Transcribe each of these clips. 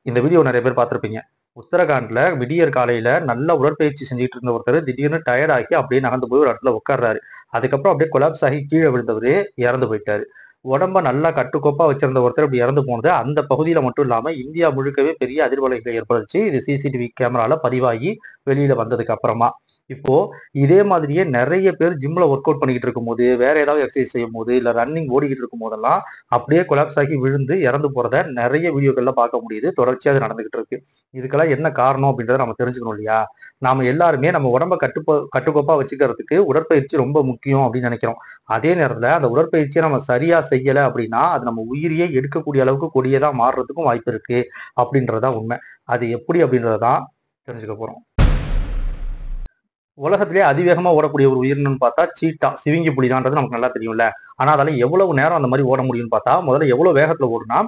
இந்த வீடியோ நிறைய பேர் பார்த்திருப்பீங்க. உத்தரகாண்ட்ல விடியற் காலையில நல்ல உடற்பயிற்சி செஞ்சுட்டு இருந்த ஒருத்தர் திடீர்னு டயர்ட் ஆகி அப்படியே நகர்ந்து போய் ஒரு இடத்துல உட்கார்றாரு. அதுக்கப்புறம் அப்படியே கொலாப்ஸ் ஆகி கீழே விழுந்தவரு இறந்து போயிட்டாரு. உடம்ப நல்லா கட்டுக்கோப்பா வச்சிருந்த ஒருத்தர் இப்படி இறந்து போனது அந்த பகுதியில மட்டும் இல்லாம இந்தியா முழுக்கவே பெரிய அதிர்வலைகளை ஏற்படுச்சு. இது சிசிடிவி கேமரால பதிவாகி வெளியில வந்ததுக்கு அப்புறமா. இப்போ இதே மாதிரியே நிறைய பேர் ஜிம்ல ஒர்க் அவுட் பண்ணிக்கிட்டு இருக்கும்போது, வேற ஏதாவது எக்சர்சைஸ் செய்யும்போது, இல்ல ரன்னிங் ஓடிக்கிட்டு இருக்கும் போதெல்லாம் அப்படியே கொலாப்ஸ் ஆகி விழுந்து இறந்து போறத நிறைய வீடியோக்கள்ல பார்க்க முடியுது. தொடர்ச்சியா அது நடந்துகிட்டு இருக்கு. இதுக்கெல்லாம் என்ன காரணம் அப்படின்றத நம்ம தெரிஞ்சுக்கணும் இல்லையா? நாம எல்லாருமே நம்ம உடம்ப கட்டுக்கோப்பா வச்சுக்கிறதுக்கு உடற்பயிற்சி ரொம்ப முக்கியம் அப்படின்னு நினைக்கிறோம். அதே நேரத்துல அந்த உடற்பயிற்சியை நம்ம சரியா செய்யல அப்படின்னா அது நம்ம உயிரியே எடுக்கக்கூடிய அளவுக்கு கொடியதா மாறுறதுக்கும் வாய்ப்பு இருக்கு அப்படின்றதுதான் உண்மை. அது எப்படி அப்படின்றதான் தெரிஞ்சுக்க போறோம். உலகத்திலேயே அதிவேகமா ஓடக்கூடிய ஒரு உயிரினம்னு பார்த்தா சீட்டா, சிவிங்கி புலிதான்றது நமக்கு நல்லா தெரியும்ல. ஆனா அதால எவ்வளவு நேரம் அந்த மாதிரி ஓட முடியும்னு பார்த்தா, முதல்ல எவ்வளவு வேகத்துல ஓடுனா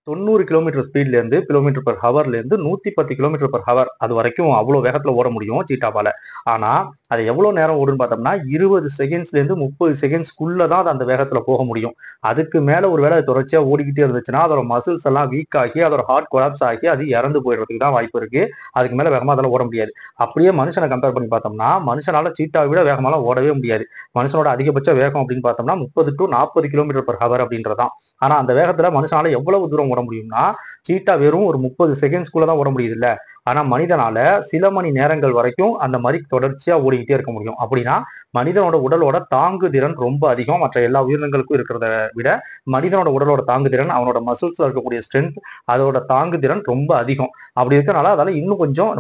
90 கிலோமீட்டர் ஸ்பீட்ல இருந்து கிலோமீட்டர் பெர் ஹவர்ல இருந்து 110 கிலோமீட்டர் பெர் ஹவர் அது வரைக்கும் அவ்வளவு வேகத்துல ஓட முடியும் சீட்டாவால. ஆனா அது எவ்வளவு நேரம் ஓடுன்னு பார்த்தோம்னா 20 செகண்ட்ஸ்ல இருந்து 30 செகண்ட்ஸ்க்குள்ளதான் அது அந்த வேகத்துல போக முடியும். அதுக்கு மேல ஒரு வேளை அது தொடர்ச்சியா ஓடிக்கிட்டே இருந்துச்சுன்னா அதோட மசில்ஸ் எல்லாம் வீக் ஆகி அதோட ஹார்ட் கொலாப்ஸ் ஆகி அது இறந்து போயிடுறதுக்கு தான் வாய்ப்பு இருக்கு. அதுக்கு மேல வேகமா அதெல்லாம் ஓட முடியாது. அப்படியே மனுஷனை கம்பேர் பண்ணி பார்த்தோம்னா மனுஷனால சீட்டாவை விட வேகமாலாம் ஓடவே முடியாது. மனுஷனோட அதிகபட்ச வேகம் அப்படின்னு பார்த்தோம்னா 30 டு 40 கிலோமீட்டர் பெர் ஹவர் அப்படின்றதான். ஆனா அந்த வேகத்துல மனுஷனால எவ்வளவு தூரம் ஓட முடியும்னா சீட்டா வெறும் ஒரு 30 செகண்ட்ஸ்குள்ள தான் ஓட முடியுது இல்ல. ஆனா மனிதனால சில மணி நேரங்கள் வரைக்கும் அந்த மாதிரி தொடர்ச்சியா ஓடிக்கிட்டே இருக்க முடியும். அப்படின்னா மனிதனோட உடலோட தாங்கு திறன் ரொம்ப அதிகம். மற்ற எல்லா உயிரினங்களுக்கும் இருக்கிறத விட மனிதனோட உடலோட தாங்கு திறன், அவனோட மசில்ஸ்ல இருக்கக்கூடிய ஸ்ட்ரென்த், அதோட தாங்கு திறன் ரொம்ப அதிகம். அப்படி இருக்கனால அதால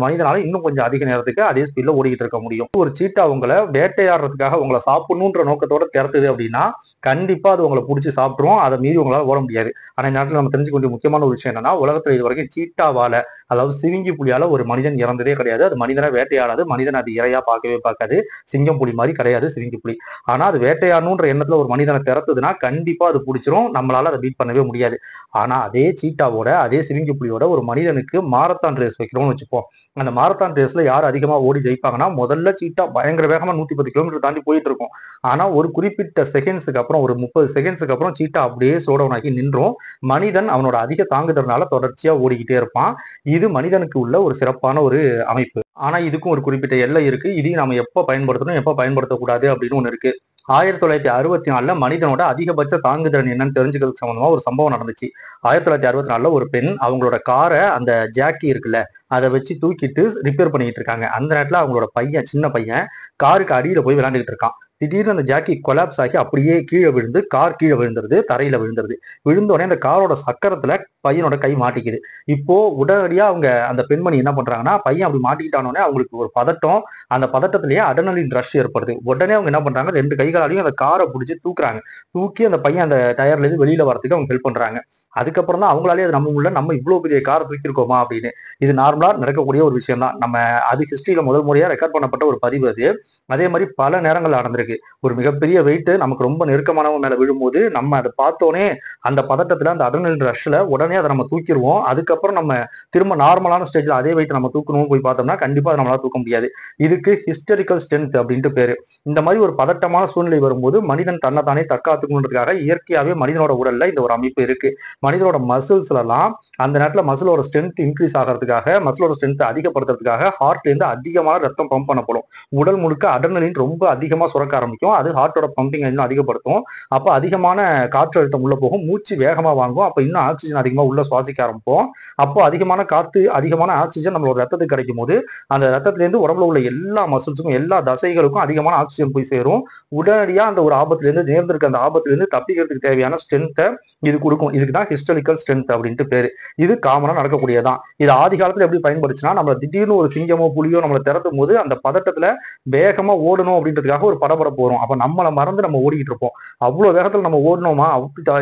மனிதனால இன்னும் கொஞ்சம் அதிக நேரத்துக்கு அதே ஸ்பீட்ல ஓடிக்கிட்டு இருக்க முடியும். ஒரு சீட்டா உங்களை வேட்டையாடுறதுக்காக உங்களை சாப்பிடணுன்ற நோக்கத்தோட திறத்துது அப்படின்னா கண்டிப்பா அது உங்களை பிடிச்சி சாப்பிட்டுரும். அதை மீறி உங்களால ஓட முடியாது. ஆனா இந்த நேரத்துல நம்ம தெரிஞ்சுக்க வேண்டிய முக்கியமான ஒரு விஷயம் என்னன்னா, உலகத்துல இது வரைக்கும் சீட்டாவால, அதாவது சிவிங்கி புலியால ஒரு மனிதன் இறந்ததே கிடையாது. அது மனிதனை வேட்டையாடாது. மனிதன் அது இரையா பார்க்கவே பார்க்காது. சிங்கம் புலி மாதிரி கிடையாது சிவிங்கி புலி. ஆனா அது வேட்டையாடணுன்ற எண்ணத்துல ஒரு மனிதனை திறத்துதுன்னா கண்டிப்பா அது பிடிச்சிரும். நம்மளால அதை பீட் பண்ணவே முடியாது. ஆனா அதே சீட்டாவோட, அதே சிவிங்கி புலியோட ஒரு மனிதனுக்கு மாரத்தான் ரேஸ் வைக்கிறோம்னு வச்சுப்போம். அந்த மாரத்தான் ரேஸ்ல யார் அதிகமா ஓடி ஜெயிப்பாங்கன்னா, முதல்ல சீட்டா பயங்கர வேகமா 110 கிலோமீட்டர் தாண்டி போயிட்டு இருக்கும். ஆனா ஒரு குறிப்பிட்ட செகண்ட்ஸுக்கு அப்புறம், ஒரு 30 செகண்ட்ஸுக்கு அப்புறம் சீட்டா அப்படியே ஸ்லோ டவுன் ஆகி நின்றும். மனிதன் அவனோட அதிக தாங்குதல்னால தொடர்ச்சியா ஓடிக்கிட்டே இருப்பான். இது மனிதனுக்கு உள்ள ஒரு சிறப்பான ஒரு அமைப்பு. ஆனா இதுக்கும் ஒரு குறிப்பிட்ட எல்லை இருக்கு. இதையும் நம்ம எப்ப பயன்படுத்தணும், எப்ப பயன்படுத்தக்கூடாது அப்படின்னு ஒண்ணு இருக்கு. 1964ல மனிதனோட அதிகபட்ச தாங்குதிறன் என்னன்னு தெரிஞ்சுக்கிறதுக்கு சம்பந்தமா ஒரு சம்பவம் நடந்துச்சு. 1964ல ஒரு பெண் அவங்களோட காரை அந்த ஜாக்கி இருக்குல்ல, அதை வச்சு தூக்கிட்டு ரிப்பேர் பண்ணிட்டு இருக்காங்க. அந்த நேரத்துல அவங்களோட பையன், சின்ன பையன் காருக்கு அடியில போய் விளையாண்டுட்டு இருக்கான். திடீர்னு அந்த ஜாக்கி கொலாப்ஸ் ஆகி அப்படியே கீழே விழுந்து கார் கீழே விழுந்துருது, தரையில விழுந்துருது. விழுந்தோடனே அந்த காரோட சக்கரத்துல பையனோட கை மாட்டிக்குது. இப்போ உடனடியா அவங்க அந்த பெண்மணி என்ன பண்றாங்கன்னா, பையன் அப்படி மாட்டிக்கிட்டானோடனே அவங்களுக்கு ஒரு பதட்டம். அந்த பதட்டத்திலேயே அட்ரினலின் ரஷ் ஏற்படுது. உடனே அவங்க என்ன பண்றாங்க, 2 கைகளாலையும் அந்த காரை பிடிச்சி தூக்குறாங்க. தூக்கி அந்த பையன் அந்த டயர்ல இருந்து வெளியில வரதுக்கு அவங்க ஹெல்ப் பண்றாங்க. அதுக்கப்புறம் தான் அவங்களாலே அது நம்ப முடியல, நம்ம இவ்வளவு பெரிய காரை தூக்கியிருக்கோமா அப்படின்னு. இது நார்மலா நடக்கக்கூடிய ஒரு விஷயம் தான். நம்ம அது ஹிஸ்டரியில முதல் முறையா ரெக்கார்ட் பண்ணப்பட்ட ஒரு பதிவு அது. அதே மாதிரி பல நேரங்கள் நடந்திருக்கு. ஒரு மிகப்பெரிய வெயிட் நமக்கு ரொம்ப நெருக்கமானவங்க மேல விழும்போது நம்ம அதை பார்த்தோன்னே அந்த பதட்டத்துல, அந்த அட்ரினலின் ரஷ்ல உடனே அதை நம்ம தூக்கிடுவோம். அதுக்கப்புறம் நம்ம திரும்ப நார்மலான ஸ்டேஜ்ல அதே வெயிட் நம்ம தூக்கணும்னு போய் பார்த்தோம்னா கண்டிப்பா அதை நம்மளால தூக்க முடியாது. இதுக்கு ஹிஸ்டரிக்கல் ஸ்ட்ரென்த் அப்படின்ட்டு பேரு. இந்த மாதிரி ஒரு பதட்டமான சூழ்நிலை வரும்போது மனிதன் தன்னைத்தானே தற்காத்துக்கணுன்றதுக்காக இயற்கையாவே மனிதனோட உடல்ல இந்த ஒரு அமைப்பு இருக்கு. மனிதனோட மசில்ஸ்ல எல்லாம் அந்த நேரத்துல மசிலோட ஸ்ட்ரென்த் இன்க்ரீஸ் ஆகிறதுக்காக, மசிலோட ஸ்ட்ரென்த் அதிகப்படுத்துறதுக்காக ஹார்ட்ல இருந்து அதிகமான ரத்தம் பம்ப் பண்ணப்படும். உடல் முழுக்க அட்ரினலின் ரொம்ப அதிகமா சுரக்க ஆரம்பிக்கும். அது ஹார்ட்டோட பம்பிங் இன்னும் அதிகப்படுத்தும். அப்ப அதிகமான காற்று அழுத்தம் உள்ள போகும், மூச்சு வேகமா வாங்கும். அப்ப இன்னும் ஆக்சிஜன் அதிகமா உள்ள சுவாசிக்க ஆரம்பிப்போம். அப்போ அதிகமான காற்று, அதிகமான ஆக்சிஜன் நம்மளோட ரத்தத்துக்கு கிடைக்கும் போது அந்த ரத்தத்துல இருந்து உடம்புல உள்ள எல்லா மசில்ஸுக்கும், எல்லா தசைகளுக்கும் அதிகமான ஆக்சிஜன் போய் சேரும். உடனடியா அந்த ஒரு ஆபத்துல இருந்து, நேர்ந்திருக்க அந்த ஆபத்துல இருந்து தப்பிக்கிறதுக்கு தேவையான ஸ்ட்ரென்த்தை இது கொடுக்கும். இதுக்குதான் ஹிஸ்டாரிக்கல் ஸ்ட்ரென்த் அப்படின்ட்டு பேரு. இது காமனா நடக்கக்கூடியதான். இது ஆதி காலத்துல எப்படி பயன்படுச்சுன்னா, நம்ம திடீர்னு ஒரு சிங்கமோ புலியோ நம்மளை திறத்தும் போது அந்த பதட்டத்துல வேகமா ஓடணும் அப்படின்றதுக்காக ஒரு படபடப்பு வரும். அப்ப நம்மளை மறந்து நம்ம ஓடிக்கிட்டு இருப்போம். அவ்வளவு வேகத்துல நம்ம ஓடணுமா,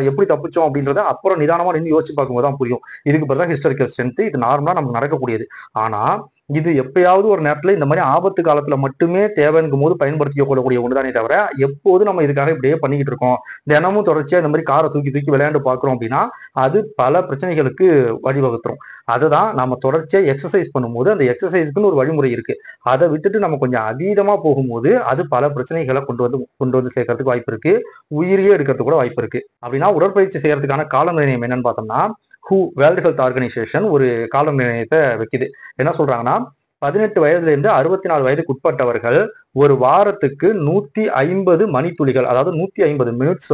எப்படி தப்பிச்சோம் அப்படின்றத அப்புறம் நிதானமா நின்று யோசிச்சு பார்க்கும்போது தான் புரியும். இதுக்கு பிறகு ஹிஸ்டாரிக்கல் ஸ்ட்ரென்த். இது நார்மலா நமக்கு நடக்கக்கூடியது. ஆனா இது எப்பயாவது ஒரு நேரத்துல இந்த மாதிரி ஆபத்து காலத்துல மட்டுமே தேவைங்கும் போது பயன்படுத்திக்க கொள்ளக்கூடிய ஒண்ணுதானே தவிர, எப்போது நம்ம இதுக்காக இப்படியே பண்ணிக்கிட்டு இருக்கோம், தினமும் தொடர்ச்சியா இந்த மாதிரி காரை தூக்கி தூக்கி விளையாண்டு பாக்குறோம் அப்படின்னா அது பல பிரச்சனைகளுக்கு வழிவகுத்துரும். அதுதான் நம்ம தொடர்ச்சியா எக்ஸசைஸ் பண்ணும்போது அந்த எக்ஸசைஸ்க்குன்னு ஒரு வழிமுறை இருக்கு. அதை விட்டுட்டு நம்ம கொஞ்சம் அதீதமா போகும்போது அது பல பிரச்சனைகளை கொண்டு வந்து சேர்க்கறதுக்கு வாய்ப்பு இருக்கு. உயிரியே எடுக்கிறதுக்கு கூட வாய்ப்பு இருக்கு. அப்படின்னா உடற்பயிற்சி செய்யறதுக்கான கால நிர்ணயம் என்னன்னு பார்த்தோம்னா, வேர்ல்டு ஹெல்த் ஆர்கனைசேஷன் ஒரு கால நிர்ணயத்தை வைக்குது. என்ன சொல்றாங்கன்னா, 18 வயதுல இருந்து 64 வயதுக்கு உட்பட்டவர்கள் ஒரு வாரத்துக்கு 150 மணித்துளிகள், அதாவது 150 மினிட்ஸ்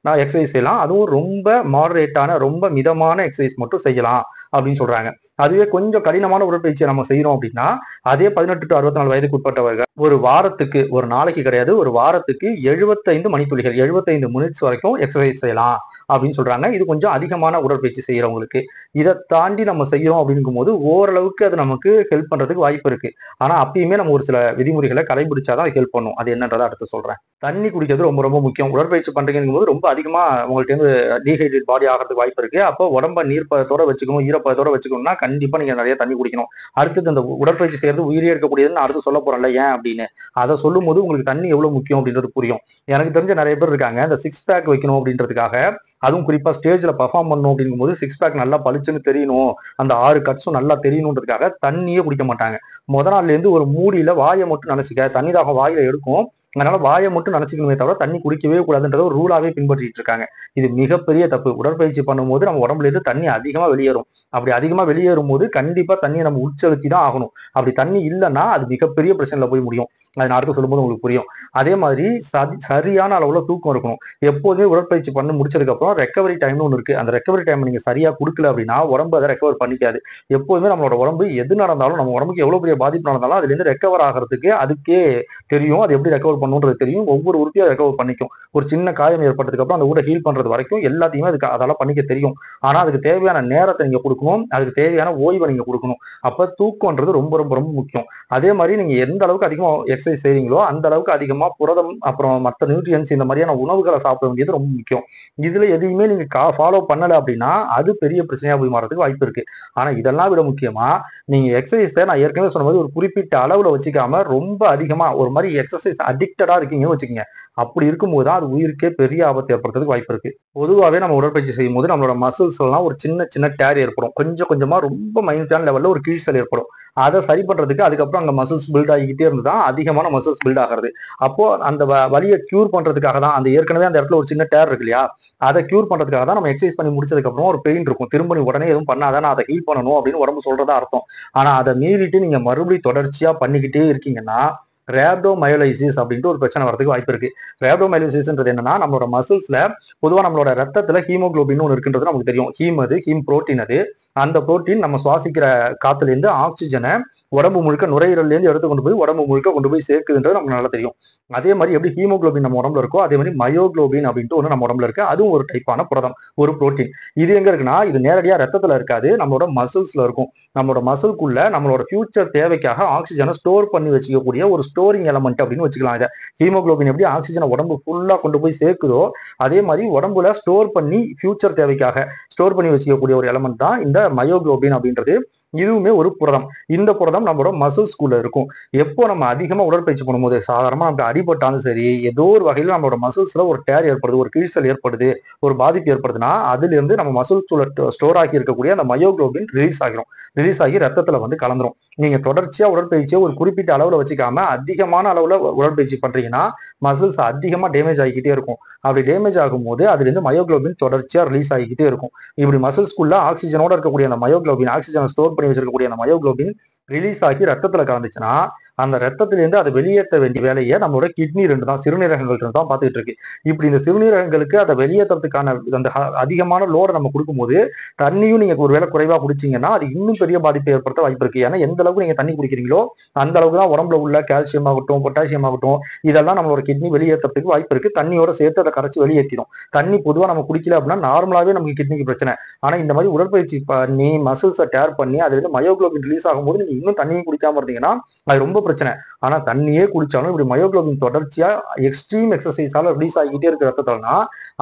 நான் எக்ஸசைஸ் செய்யலாம். அதுவும் ரொம்ப மாடரேட்டான, ரொம்ப மிதமான எக்ஸசைஸ் மட்டும் செய்யலாம் அப்படின்னு சொல்றாங்க. அதுவே கொஞ்சம் கடினமான உடற்பயிற்சியை நம்ம செய்யறோம் அப்படின்னா, அதே 18 to 64 வயதுக்கு உட்பட்டவர்கள் ஒரு வாரத்துக்கு, ஒரு நாளைக்கு கிடையாது, ஒரு வாரத்துக்கு 75 மணித்துளிகள், 75 மினிட்ஸ் வரைக்கும் எக்ஸசைஸ் செய்யலாம் அப்படின்னு சொல்றாங்க. இது கொஞ்சம் அதிகமான உடற்பயிற்சி செய்யறவங்களுக்கு. இதை தாண்டி நம்ம செய்யறோம் அப்படிங்கும் போது ஓரளவுக்கு அது நமக்கு ஹெல்ப் பண்றதுக்கு வாய்ப்பு இருக்கு. ஆனா அப்பயுமே நம்ம ஒரு சில விதிமுறைகளை கடைபிடிச்சாதான் அது ஹெல்ப் பண்ணும். அது என்னன்றதை அடுத்து சொல்றேன். தண்ணி குடிக்கிறது ரொம்ப ரொம்ப முக்கியம். உடற்பயிற்சி பண்றீங்கும் போது ரொம்ப அதிகமா உங்கள்ட்ட இருந்து டீஹைட்ரேட் பாடி ஆகிறதுக்கு வாய்ப்பு இருக்கு. அப்போ உடம்ப நீர்ப்பதத்தோட வச்சுக்கணும், ஈரப்பதத்தோட வச்சுக்கணும்னா கண்டிப்பா நீங்க நிறைய தண்ணி குடிக்கணும். அடுத்தது அந்த உடற்பயிற்சி செய்யறது உயிரே இருக்கக்கூடியதுன்னு அடுத்து சொல்ல போறேன்ல ஏன் அப்படின்னு. அதை சொல்லும் போது உங்களுக்கு தண்ணி எவ்வளவு முக்கியம் அப்படின்றது புரியும். எனக்கு தெரிஞ்ச நிறைய பேர் இருக்காங்க, இந்த 6 பேக் வைக்கணும் அப்படின்றதுக்காக, அதுவும் குறிப்பா ஸ்டேஜ்ல பெர்ஃபார்ம் பண்ணணும் அப்படிங்கும் போது 6 பேக் நல்லா பளிச்சுன்னு தெரியணும், அந்த 6 கட்ஸும் நல்லா தெரியணுன்றதுக்காக தண்ணியே குடிக்க மாட்டாங்க. நாள்ல இருந்து ஒரு மூடியில வாயை மட்டும் நினைச்சுக்க, தண்ணி தாகம் வாயில எடுக்கும், அதனால வாயை மட்டும் நினைச்சுக்கணுமே தவிர தண்ணி குடிக்கவே கூடாதுன்றத ஒரு ரூலாவே பின்பற்றிட்டு இருக்காங்க. இது மிகப்பெரிய தப்பு. உடற்பயிற்சி பண்ணும்போது நம்ம உடம்புல இருந்து தண்ணி அதிகமா வெளியேறும். அப்படி அதிகமா வெளியேறும் போது கண்டிப்பா தண்ணியை நம்ம உட்செலுத்தி தான் ஆகணும். அப்படி தண்ணி இல்லைன்னா அது மிகப்பெரிய பிரச்சனைல போய் முடியும். அதை நான் அடுத்து சொல்லும்போது உங்களுக்கு புரியும். அதே மாதிரி சரியான அளவுல தூக்கம் இருக்கணும். எப்போதுமே உடற்பயிற்சி பண்ணி முடிச்சதுக்கு அப்புறம் ரெக்கவரி டைம்னு ஒன்று இருக்கு. அந்த ரெக்கவரி டைம் நீங்க சரியா கொடுக்கல அப்படின்னா உடம்பு அதை ரெக்கவர் பண்ணிக்காது. எப்போதுமே நம்மளோட உடம்பு எது நடந்தாலும், நம்ம உடம்புக்கு எவ்வளவு பெரிய பாதிப்பு நடந்தாலும் அதுல இருந்து ரெக்கவர் ஆகிறதுக்கு அதுக்கே தெரியும். அது எப்படி ரெக்கவர் பண்ணுன்றது தெரியும். ஒவ்வொரு உறுப்பியும் ரெக்கவர் பண்ணிக்கும். ஒரு சின்ன காயம் ஏற்பட்டதுக்கு அப்புறம் அந்த ஊரை ஹீல் பண்றது வரைக்கும் எல்லாத்தையுமே அதெல்லாம் பண்ணிக்க தெரியும். ஆனா அதுக்கு தேவையான நேரத்தை நீங்க கொடுக்கணும், அதுக்கு தேவையான ஓய்வை நீங்க கொடுக்கணும். அப்ப தூக்கம்ன்றது ரொம்ப ரொம்ப ரொம்ப முக்கியம். அதே மாதிரி நீங்க எந்த அளவுக்கு அதிகமா எக்ஸசைஸ் செய்றீங்களோ அந்த அளவுக்கு அதிகமா புரதம், அப்புறம் மற்ற நியூட்ரியன்ஸ், இந்த மாதிரியான உணவுகளை சாப்பிட வேண்டியது ரொம்ப முக்கியம். இதுல எதையுமே நீங்க ஃபாலோ பண்ணல அப்படின்னா அது பெரிய பிரச்சனையா போய் மாறதுக்கு வாய்ப்பு இருக்கு. ஆனா இதெல்லாம் விட முக்கியமா நீங்க எக்ஸசைஸை நான் ஏற்கனவே சொன்ன மாதிரி ஒரு குறிப்பிட்ட அளவுல வச்சுக்காம ரொம்ப அதிகமா ஒரு மாதிரி எக்ஸசைஸ் அடிக்டடா இருக்கீங்கன்னு வச்சுக்கோங்க. அப்படி இருக்கும்போது தான் அது உயிருக்கே பெரிய ஆபத்து ஏற்படுறதுக்கு வாய்ப்பு இருக்கு. பொதுவாகவே நம்ம உடற்பயிற்சி செய்யும் போது நம்மளோட மசில்ஸ் எல்லாம் ஒரு சின்ன சின்ன டேர் ஏற்படும். கொஞ்சம் கொஞ்சமா ரொம்ப மைனூட்டான லெவல்ல ஒரு கிழிசல் ஏற்படும். அதை சரி பண்றதுக்கு அதுக்கப்புறம் அங்க மசில்ஸ் பில்ட் ஆகிக்கிட்டே இருந்துதான் அதிகமான மசில்ஸ் பில்ட் ஆகிறது. அப்போ அந்த வலியை கியூர் பண்றதுக்காக தான், அந்த ஏற்கனவே அந்த இடத்துல ஒரு சின்ன டேர் இருக்கு இல்லையா, அதை கியூர் பண்றதுக்காக தான் நம்ம எக்ஸசைஸ் பண்ணி முடிச்சதுக்கு அப்புறம் ஒரு பெயின் இருக்கும். திரும்ப நீ உடனே எதுவும் பண்ணாதான் நான் அதை ஹீல் பண்ணணும் அப்படின்னு உடம்பு சொல்றதா அர்த்தம். ஆனா அதை மீறிட்டு நீங்க மறுபடியும் தொடர்ச்சியா பண்ணிக்கிட்டே இருக்கீங்கன்னா ரேப்டோமயோலைசிஸ் அப்படின்ட்டு ஒரு பிரச்சனை வரதுக்கு வாய்ப்பு இருக்கு. ரேப்டோமயோலைசிஸ்ன்றது என்னன்னா, நம்மளோட மசில்ஸ்ல பொதுவா நம்மளோட ரத்தத்துல ஹீமோகுளோபின் ஒன்று இருக்குன்றது நமக்கு தெரியும். Heme protein. அது அந்த புரோட்டீன் நம்ம சுவாசிக்கிற காத்துல இருந்து ஆக்சிஜனை உடம்பு முழுக்க நுரையீரல்ல இருந்து எடுத்து கொண்டு போய் உடம்பு முழுக்க கொண்டு போய் சேர்க்குதுன்றது நமக்கு நல்லா தெரியும். அதே மாதிரி எப்படி ஹீமோகுளோபின் நம்ம உடம்புல இருக்கோ அதே மாதிரி மயோகுளோபின் அப்படின்ட்டு ஒன்று நம்ம உடம்புல இருக்கு. அதுவும் ஒரு டைப்பான புரதம், ஒரு புரோட்டீன். இது எங்க இருக்குன்னா, இது நேரடியா ரத்தத்துல இருக்காது, நம்மளோட மசில்ஸ்ல இருக்கும். நம்மளோட மசில்குள்ள நம்மளோட ஃபியூச்சர் தேவைக்காக ஆக்சிஜனை ஸ்டோர் பண்ணி வச்சுக்கக்கூடிய ஒரு ஸ்டோரிங் எலமெண்ட் அப்படின்னு வச்சுக்கலாம் இதை. ஹீமோகுளோபின் எப்படி ஆக்சிஜனை உடம்பு ஃபுல்லா கொண்டு போய் சேர்க்குதோ அதே மாதிரி உடம்புல ஸ்டோர் பண்ணி ஃபியூச்சர் தேவைக்காக ஸ்டோர் பண்ணி வச்சுக்கக்கூடிய ஒரு எலமெண்ட் தான் இந்த மயோகுளோபின் அப்படின்றது. இதுவுமே ஒரு புரதம். இந்த புரதம் நம்மளோட மசில்ஸ்குள்ள இருக்கும். எப்போ நம்ம அதிகமா உடற்பயிற்சி பண்ணும்போது, சாதாரணமா நமக்கு அடிபட்டாலும் சரி, ஏதோ ஒரு வகையில நம்மளோட மசில்ஸ்ல ஒரு டேர் ஏற்படுது, ஒரு கிழிசல் ஏற்படுது, ஒரு பாதிப்பு ஏற்படுதுன்னா அதுல இருந்து நம்ம மசில்ஸ்குள்ள ஸ்டோர் ஆகி இருக்கக்கூடிய அந்த மயோகுளோபின் ரிலீஸ் ஆகி ரத்தத்துல கலந்துரும். நீங்க தொடர்ச்சியா உடற்பயிற்சியை ஒரு குறிப்பிட்ட அளவுல வச்சுக்காம அதிகமான அளவுல உடற்பயிற்சி பண்றீங்கன்னா மசில்ஸ் அதிகமா டேமேஜ் ஆகிக்கிட்டே இருக்கும். அப்படி டேமேஜ் ஆகும்போது அதுல இருந்து மயோகுளோபின் தொடர்ச்சியா ரிலீஸ் ஆகிக்கிட்டே இருக்கும். இப்படி மசில்ஸ்குள்ள ஆக்சிஜனோட இருக்கக்கூடிய அந்த மயோகுளோபின், ஆக்சிஜனை ஸ்டோர் பண்ணி வச்சிருக்கக்கூடிய அந்த மயோகுளோபின் ரிலீஸ் ஆகி ரத்தத்துல கலந்துச்சுன்னா அந்த ரத்தத்திலிருந்து அதை வெளியேற்ற வேண்டிய வேலையை நம்மளோட கிட்னி சிறுநீரகங்கள் தான் பார்த்துட்டு இருக்கு. இப்படி இந்த சிறுநீரகங்களுக்கு அதை வெளியேற்றத்துக்கான அந்த அதிகமான லோடை நம்ம கொடுக்கும்போது தண்ணியும் நீங்க ஒருவேளை குறைவா குடிச்சீங்கன்னா அது இன்னும் பெரிய பாதிப்பை ஏற்படுத்த வாய்ப்பு இருக்கு. ஏன்னா எந்த அளவுக்கு நீங்க தண்ணி குடிக்கிறீங்களோ அந்த அளவுக்கு தான் உடம்புல உள்ள கால்சியம் ஆகட்டும், பொட்டாசியம் ஆகட்டும், இதெல்லாம் நம்மளோட கிட்னி வெளியேற்றத்துக்கு வாய்ப்பு இருக்கு. தண்ணியோட சேர்த்து அதை கரைச்சி வெளியேற்றிடும். தண்ணி பொதுவா நம்ம குடிக்கல அப்படின்னா நார்மலாவே நமக்கு கிட்னிக்கு பிரச்சனை. ஆனா இந்த மாதிரி உடற்பயிற்சி பண்ணி மசில்ஸை டேர் பண்ணி அதுல இருந்து மயோகுளோபின் ரிலீஸ் ஆகும்போது நீங்க இன்னும் தண்ணியும் குடிக்காம இருந்தீங்கன்னா அது ரொம்ப பிரச்சனை. ஆனா தண்ணியே குடிச்சாலும் இப்படி மயோகுளோபின் தொடர்ச்சியா எக்ஸ்ட்ரீம் எக்ஸசைஸால ரிலீஸ் ஆகிட்டே இருக்க ரத்தத்தால்னா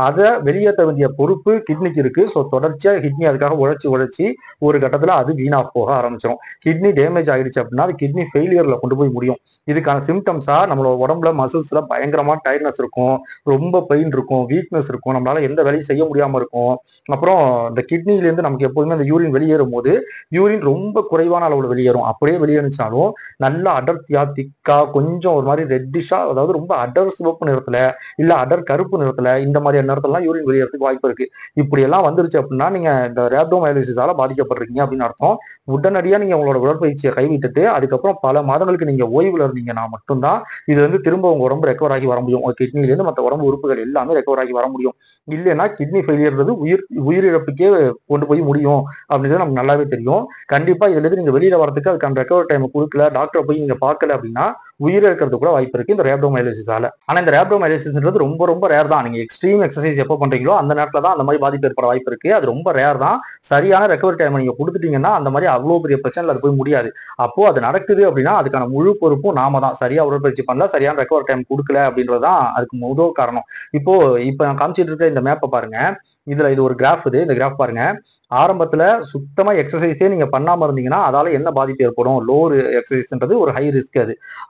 அதை வெளியேற்ற வேண்டிய பொறுப்பு கிட்னிக்கு இருக்கு. ஸோ தொடர்ச்சியா கிட்னி அதுக்காக உழைச்சி ஒரு கட்டத்துல அது வீணா போக ஆரம்பிச்சிடும். கிட்னி டேமேஜ் ஆயிடுச்சு அப்படின்னா அது கிட்னி ஃபெயிலியர்ல கொண்டு போய் முடியும். இதுக்கான சிம்டம்ஸா நம்மளோட உடம்புல மசில்ஸ்ல பயங்கரமா டயர்ட்னஸ் இருக்கும், ரொம்ப பெயின் இருக்கும், வீக்னஸ் இருக்கும், நம்மளால எந்த வேலையும் செய்ய முடியாம இருக்கும். அப்புறம் இந்த கிட்னில இருந்து நமக்கு எப்போதுமே அந்த யூரின் வெளியேறும் போது யூரின் ரொம்ப குறைவான அளவுல வெளியேறும். அப்படியே வெளியேறிச்சாலும் நல்லா அடர்த்தியா திக்கா கொஞ்சம் ஒரு மாதிரி ரெட்டிஷா, அதாவது ரொம்ப அடர் சிவப்பு நிறத்துல இல்ல அடர் கருப்பு நிறத்துல இந்த மாதிரியான நிறத்தெல்லாம் யூரின் வெளியேறதுக்கு வாய்ப்பு இருக்கு. இப்படி எல்லாம் வந்துருச்சு அப்படின்னா நீங்க இந்த ரேப்டோமையாலிசிஸால பாதிக்கப்படுறீங்க அப்படின்னு அர்த்தம். உடனடியா நீங்க உங்களோட உடற்பயிற்சியை கைவிட்டுட்டு அதுக்கப்புறம் பல மாதங்களுக்கு நீங்க ஓய்வுல இருந்தீங்கன்னா மட்டும்தான் இது திரும்ப உங்க உடம்பு ரெக்கவர் ஆகி வர முடியும். கிட்னில இருந்து மற்ற உடம்பு உறுப்புகள் எல்லாமே ரெக்கவர் ஆகி வர முடியும். இல்லைன்னா கிட்னி ஃபெயிலியர்ன்றது உயிரிழப்புக்கே கொண்டு போய் முடியும் அப்படின்றது நமக்கு நல்லாவே தெரியும். கண்டிப்பா இதுல இருந்து நீங்க வெளியில வரதுக்கு அதுக்கான ரெக்கவர் டைம் கொடுக்கல, டாக்டரை போய் நீங்க பார்க்கல அப்படின்னா உயிரிழக்கிறது கூட வாய்ப்பு இருக்கு இந்த ரேப்டோமையாலிசிஸால. ஆனா இந்த ரேப்டோமையாலிசிஸ்ன்றது ரொம்ப ரொம்ப ரேர் தான். நீங்க எக்ஸ்ட்ரீம் எக்ஸசைஸ் எப்போ பண்றீங்களோ அந்த நேரத்துல தான் அந்த மாதிரி பாதிப்பு ஏற்பட வாய்ப்பு இருக்கு. அது ரொம்ப ரேர் தான். சரியான ரெக்கவரி டைம் நீங்க கொடுத்துட்டீங்கன்னா அந்த மாதிரி அவ்வளவு பெரிய பிரச்சனை அது போய் முடியாது. அப்போ அது நடக்குது அப்படின்னா அதுக்கான முழு பொறுப்பும் நாம தான். சரியா உடற்பயிற்சி பண்ணல, சரியான ரெக்கவரி டைம் கொடுக்கல அப்படின்றதுதான் அதுக்கு முதல் காரணம். இப்ப நான் காமிச்சிட்டு இருக்க இந்த மேப்பை பாருங்க. இது ஒரு கிராஃப். இந்த கிராஃப் பாருங்க. ஆரம்பத்துல சுத்தமா எக்ஸசைஸே நீங்க பண்ணாம இருந்தீங்கன்னா அதால என்ன பாதிப்பு ஏற்படும்? லோவர் எக்ஸசைஸ்ன்றது ஒரு ஹை ரிஸ்க்.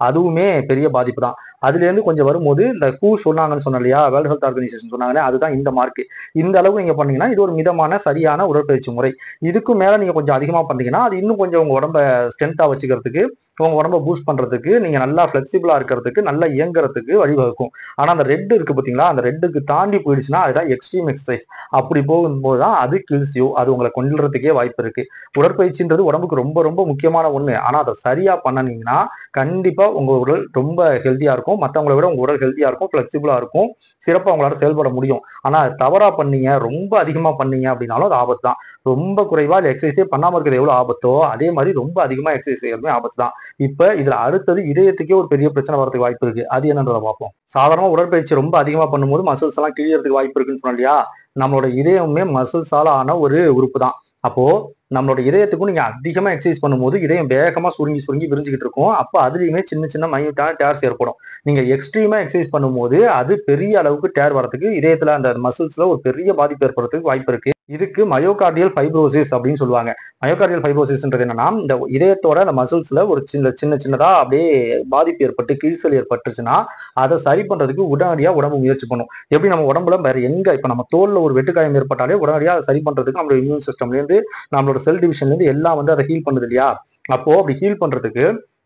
அதுவுமே பெரிய பாதிப்பு தான். அதுல இருந்து கொஞ்சம் வரும்போது இந்த சொன்னாங்கன்னு சொன்ன இல்லையா, வேர்ல்ட் ஹெல்த் ஆர்கனைசேஷன் சொன்னாங்க, அதுதான் இந்த மார்க். இந்த அளவுக்கு நீங்க பண்ணீங்கன்னா இது ஒரு மிதமான சரியான உடற்பயிற்சி முறை. இதுக்கு மேல நீங்க கொஞ்சம் அதிகமா பண்ணீங்கன்னா அது இன்னும் கொஞ்சம் உங்க உடம்ப ஸ்ட்ரென்த்தா வச்சுக்கிறதுக்கு, உங்க உடம்ப பூஸ்ட் பண்றதுக்கு, நீங்க நல்லா பிளெக்சிபிளா இருக்கிறதுக்கு, நல்லா இயங்குறதுக்கு வழிவகுக்கும். ஆனா அந்த ரெட் இருக்கு பாத்தீங்களா, அந்த ரெட்டுக்கு தாண்டி போயிடுச்சுன்னா அதுதான் எக்ஸ்ட்ரீம் எக்ஸசைஸ். அப்படி போகும்போதுதான் அது கில்ஸ் யூ. அது உங்களை கொல்றதுக்கே வாய்ப்பு இருக்கு. உடற்பயிற்சின்றது உடம்புக்கு ரொம்ப ரொம்ப முக்கியமான ஒண்ணு. ஆனா அதை சரியா பண்ணனீங்கன்னா கண்டிப்பா உங்க உடல் ரொம்ப ஹெல்த்தியா இருக்கும். மற்றவங்களை விட உங்க உடல் ஹெல்த்தியா இருக்கும், பிளெக்சிபிளா இருக்கும், சிறப்பா உங்களால செயல்பட முடியும். ஆனா தவறா பண்ணீங்க, ரொம்ப அதிகமா பண்ணீங்க அப்படின்னாலும் அது ஆபத்து தான். ரொம்ப குறைவா எக்ஸசைஸே பண்ணாம இருக்கிறது எவ்வளவு ஆபத்தோ அதே மாதிரி ரொம்ப அதிகமா எக்ஸசைஸ் செய்யறதுமே ஆபத்து தான். இப்ப இதுல அடுத்தது இதயத்துக்கே ஒரு பெரிய பிரச்சனை வரதுக்கு வாய்ப்பு இருக்கு. அது என்னன்றதை பார்ப்போம். சாதாரண உடற்பயிற்சி ரொம்ப அதிகமா பண்ணும்போது மசில்ஸ் எல்லாம் கிழியறதுக்கு வாய்ப்பு இருக்குன்னு சொன்னா இல்லையா, நம்மளோட இதயமே மசில்ஸால ஆன ஒரு உறுப்பு தான். அப்போ நம்மளோட இதயத்துக்கும் நீங்க அதிகமா எக்ஸசைஸ் பண்ணும்போது இதயம் வேகமா சுருங்கி சுருங்கி விரிஞ்சுக்கிட்டு இருக்கும். அப்ப அதுலயுமே சின்ன சின்ன மைன்யூட்டான டேர்ஸ் ஏற்படும். நீங்க எக்ஸ்ட்ரீமா எக்ஸசைஸ் பண்ணும்போது அது பெரிய அளவுக்கு டேர் வரதுக்கு, இதயத்துல அந்த மசில்ஸ்ல ஒரு பெரிய பாதிப்பு ஏற்படுறதுக்கு வாய்ப்பு இருக்கு. இதுக்கு மயோகார்டியல் ஃபைப்ரோசிஸ் அப்படின்னு சொல்லுவாங்க. மயோகார்டியல் ஃபைப்ரோசிஸ்ன்றது என்னன்னா, இந்த இதயத்தோட அந்த மசில்ஸ்ல ஒரு சின்னதா அப்படியே பாதிப்பு ஏற்பட்டு கிழிசல் ஏற்பட்டுச்சுன்னா அதை சரி பண்றதுக்கு உடனடியா உடம்பு முயற்சி பண்ணும். எப்படி நம்ம உடம்புல வேற எங்க இப்ப நம்ம தோல்ல ஒரு வெட்டுக்காயம் ஏற்பட்டாலே உடனடியா அதை சரி பண்றதுக்கு நம்மளோட இம்யூன் சிஸ்டம்ல இருந்து நம்மளோட செல் டிவிஷன்ல இருந்து எல்லாம் அதை ஹீல் பண்ணுது இல்லையா. அப்போ அப்படி ஹீல் பண்றதுக்கு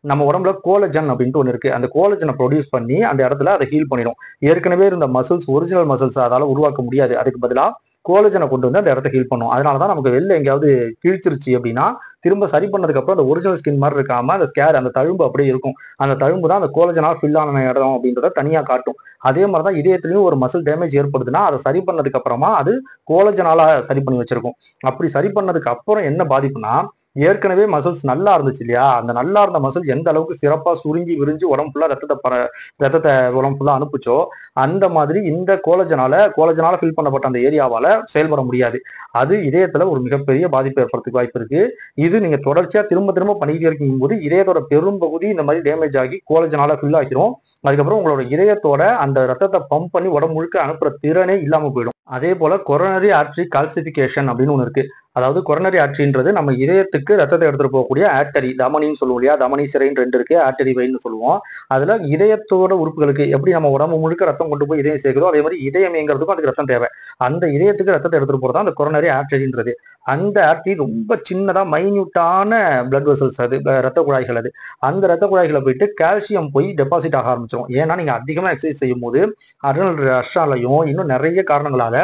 நம்ம உடம்புல கோலஜன் அப்படின்ட்டு ஒண்ணு இருக்கு. அந்த கோலஜனை ப்ரொடியூஸ் பண்ணி அந்த இடத்துல அதை ஹீல் பண்ணிடும். ஏற்கனவே இருந்த மசில்ஸ் ஒரிஜினல் மசில்ஸ் அதால உருவாக்க முடியாது. அதுக்கு பதிலா கோலஜனை கொண்டு வந்து அந்த இடத்த ஹீல் பண்ணும். அதனாலதான் நமக்கு வெளில எங்கேயாவது கிழிச்சிருச்சு அப்படின்னா திரும்ப சரி பண்ணதுக்கு அப்புறம் அந்த ஒரிஜினல் ஸ்கின் மாதிரி இருக்காம அந்த ஸ்கேர் அந்த தழும்பு அப்படியே இருக்கும். அந்த தழும்பு தான் அந்த கோலஜனால் ஃபில் ஆன இடம் அப்படின்றத தனியா காட்டும். அதே மாதிரிதான் இதயத்திலையும் ஒரு மசில் டேமேஜ் ஏற்படுதுன்னா அதை சரி பண்ணதுக்கு அப்புறமா அது கோலஜனால சரி பண்ணி வச்சிருக்கும். அப்படி சரி பண்ணதுக்கு அப்புறம் என்ன பாதிப்புனா, ஏற்கனவே மசில்ஸ் நல்லா இருந்துச்சு இல்லையா, அந்த நல்லா இருந்த மசில் எந்த அளவுக்கு சிறப்பா சுருங்கி விரிஞ்சு உடம்பு ஃபுல்லா ரத்தத்தை உடம்பு ஃபுல்லா அனுப்புச்சோ அந்த மாதிரி இந்த கோலஜனால ஃபில் பண்ணப்பட்ட அந்த ஏரியாவால செயல்பட முடியாது. அது இதயத்துல ஒரு மிகப்பெரிய பாதிப்பு ஏற்படுறதுக்கு வாய்ப்பு இருக்கு. இது நீங்க தொடர்ச்சியா திரும்ப திரும்ப பண்ணிக்கிட்டே இருக்கும் போது இதயத்தோட பெரும் பகுதி இந்த மாதிரி டேமேஜ் ஆகி கோலஜனால ஃபில் ஆகிரும். அதுக்கப்புறம் உங்களோட இதயத்தோட அந்த ரத்தத்தை பம்ப் பண்ணி உடம்பு முழுக்க அனுப்புற திறனே இல்லாம போயிடும். அதே போல கொரோனரி ஆர்டரி கால்சிபிகேஷன் அப்படின்னு ஒண்ணு இருக்கு. அதாவது கொரோனரி ஆர்டரின்றது நம்ம இதயத்துக்கு ரத்தத்தை எடுத்துட்டு போகக்கூடிய ஆர்டரி, தமனின்னு சொல்லுவோம் இல்லையா. தமனி சிறைன்னு 2 இருக்கு, ஆர்டரி வெயின்னு சொல்லுவோம். அதுல இதயத்தோட உறுப்புகளுக்கு எப்படி நம்ம உடம்பு முழுக்க ரத்தம் கொண்டு போய் இதயம் சேர்க்கிறோம், அதே மாதிரி இதயம் இயங்குறதுக்கும் அதுக்கு ரத்தம் தேவை. அந்த இதயத்துக்கு ரத்தத்தை எடுத்துட்டு போறதா அந்த கொரோனரி ஆர்டரின்றது. அந்த ஆர்டரி ரொம்ப சின்னதா மைன்யூட்டான பிளட் வெசல்ஸ், அது ரத்த குழாய்கள். அது அந்த ரத்த குழாய்களை போயிட்டு கால்சியம் போய் டெபாசிட் ஆக ஆரம்பிச்சிடும். ஏன்னா நீங்க அதிகமா எக்ஸசைஸ் செய்யும் போது அட்ரினல் ரஷ்ஷாலையும் இன்னும் நிறைய காரணங்களால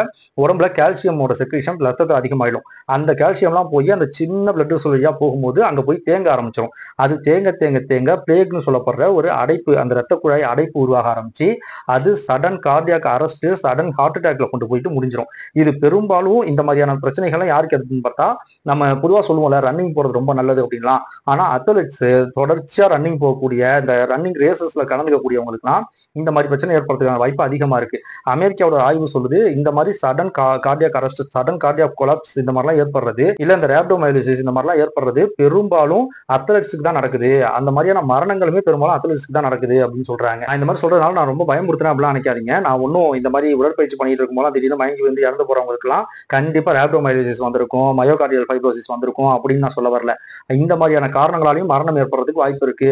உடம்புல கால்சியமோட செக்ரேஷன் ரத்தத்தை அதிகமாயிடும். அந்த கால்சியம்லாம் போய் அந்த சின்ன பிளட் வெசல் வழியா போகும்போது அங்க போய் தேங்க ஆரம்பிச்சிடும். அது தேங்க தேங்க தேங்க பிளேக்னு சொல்லப்படுற ஒரு அடைப்பு, அந்த ரத்த குழாய் அடைப்பு உருவாக ஆரம்பிச்சு அது sudden cardiac arrest, sudden heart அட்டாக்ல கொண்டு போயிட்டு முடிஞ்சிடும். இது பெரும்பாலும் இந்த மாதிரியான பிரச்சனைகள்லாம் யாருக்கு இருக்குன்னு பார்த்தா, நம்ம பொதுவா சொல்லுவோம்ல ரன்னிங் போறது ரொம்ப நல்லது அப்படின்லாம். ஆனா அத்லெட்ஸ் தொடர்ச்சியா ரன்னிங் போகக்கூடிய இந்த ரன்னிங் ரேசஸ்ல கலந்துக்கக்கூடியவங்களுக்குலாம் இந்த மாதிரி பிரச்சனை ஏற்படுறதுக்கான வாய்ப்பு அதிகமா இருக்கு. அமெரிக்காவோட ஆய்வு சொல்லுது இந்த மாதிரி sudden cardiac arrest, sudden cardiac collapse இந்த மாதிரிலாம் ஏற்படுறது, இல்ல இந்த ரேப்டோமையாலிசிஸ் இந்த மாதிரிலாம் ஏற்படுறது பெரும்பாலும் அத்லெட்ஸ்க்கு தான் நடக்குது. அந்த மாதிரியான மரணங்களுமே பெரும்பாலும் அத்லெட்ஸ்க்கு தான் நடக்குது அப்படின்னு சொல்றாங்க. இந்த மாதிரி சொல்றதுனால நான் ரொம்ப பயமுறுத்துறேன் அப்படிலாம் நினைக்காதீங்க. நான் ஒன்னும் இந்த மாதிரி உடற்பயிற்சி பண்ணிட்டு இருக்கும் போது திடீர்னு மயங்கி வந்து இறந்து போறவங்களுக்கு எல்லாம் கண்டிப்பா ரேப்டோமையாலிசிஸ் வந்திருக்கும், மயோகார்டியல் ஃபைப்ரோசிஸ் வந்திருக்கும் அப்படின்னு நான் சொல்ல வரல. இந்த மாதிரியான காரணங்களாலையும் மரணம் ஏற்படுறதுக்கு வாய்ப்பு இருக்கு.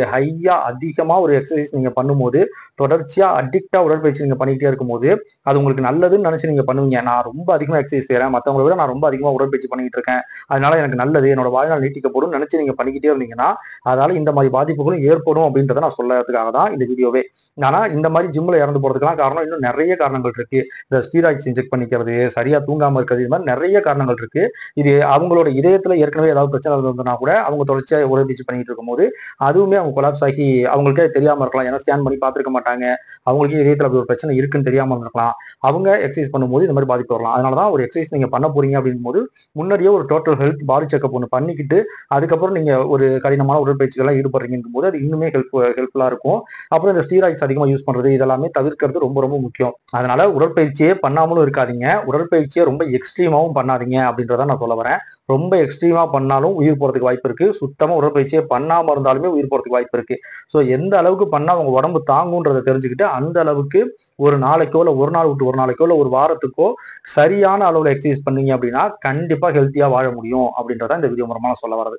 அதிகமா ஒரு எக்ஸசைஸ் நீங்க பண்ணும்போது, தொடர்ச்சியா அடிக்டா உடற்பயிற்சி நீங்க பண்ணிக்கிட்டே இருக்கும்போது, அது உங்களுக்கு நல்லதுன்னு நினைச்சு நீங்க பண்ணுவீங்க. நான் ரொம்ப அதிகமா எக்ஸசைஸ் செய்யறேன், மத்தவங்களை விட நான் ரொம்ப அதிகமா உடற்பயிற்சி பண்ணிக்கிட்டு இருக்கேன், அதனால எனக்கு நல்லது, என்னோட வாழ்நாள் நீட்டிக்கப்படும் நினைச்சு நீங்க பண்ணிக்கிட்டே இருந்தீங்கன்னா, அதனால இந்த மாதிரி பாதிப்புகளும் ஏற்படும் அப்படின்றத நான் சொல்லறதுக்காக தான் இந்த வீடியோவே. ஆனா இந்த மாதிரி ஜிம்ல இறந்து போறதுக்கெல்லாம் காரணம் இன்னும் நிறைய காரணங்கள் இருக்கு. இந்த ஸ்டீராய்ட்ஸ் இன்ஜெக்ட் பண்ணிக்கிறது, சரியா தூங்காம இருக்கிறது, இது மாதிரி நிறைய காரணங்கள் இருக்கு. இது அவங்களோட இதயத்துல ஏற்கனவே ஏதாவது பிரச்சனை இருந்ததுன்னா கூட அவங்க தொடர்ச்சியா உடற்பயிற்சி பண்ணிட்டு இருக்கும்போது அதுவுமே அவங்க கொலாப்ஸ் ஆகி அவங்களுக்கே தெரியாம இருக்கலாம். ஏன்னா ஸ்கேன் பண்ணி பார்த்திருக்க மாட்டாங்க, அவங்களுக்கே இதயத்துல அப்படி ஒரு பிரச்சனை இருக்குன்னு தெரியாம இருக்கலாம். அவங்க எக்ஸசைஸ் பண்ணும்போது இந்த மாதிரி பாதிப்பு வரலாம். அதனாலதான் ஒரு எக்ஸசைஸ் நீங்க பண்ண போறீங்க அப்படிங்கும் போது முன்னாடியே ஒரு டோட்டல் ஹெல்த் பாடி செக்அப் ஒன்று பண்ணிக்கிட்டு அதுக்கப்புறம் நீங்க ஒரு கடினமான உடற்பயிற்சிகள்லாம் ஈடுபடுறீங்கும் போது அது இன்னுமே ஹெல்ப்ஃபுல்லா இருக்கும். அப்புறம் இந்த ஸ்டீராய்ட்ஸ் அதிகமா யூஸ் பண்றது இதெல்லாமே தவிர்க்கிறது ரொம்ப ரொம்ப முக்கியம். அதனால உடற்பயிற்சியே பண்ணாமலும் இருக்காதீங்க, உடற்பயிற்சியை ரொம்ப எக்ஸ்ட்ரீமாவும் பண்ணாதீங்க அப்படின்றத நான் சொல்ல வரேன். ரொம்ப எக்ஸ்ட்ரீமா பண்ணாலும் உயிர் போறதுக்கு வாய்ப்பு இருக்கு, சுத்தமா உடற்பயிற்சியே பண்ணாம இருந்தாலுமே உயிர் போறதுக்கு வாய்ப்பு இருக்கு. ஸோ எந்த அளவுக்கு பண்ணா உங்க உடம்பு தாங்குன்றதை தெரிஞ்சுக்கிட்டு அந்த அளவுக்கு ஒரு நாளைக்கோ இல்லை ஒரு நாள் விட்டு ஒரு நாளைக்கோ இல்லை ஒரு வாரத்துக்கோ சரியான அளவுல எக்ஸசைஸ் பண்ணீங்க அப்படின்னா கண்டிப்பா ஹெல்த்தியா வாழ முடியும் அப்படின்றத இந்த வீடியோ மூலமா நான் சொல்ல வரது.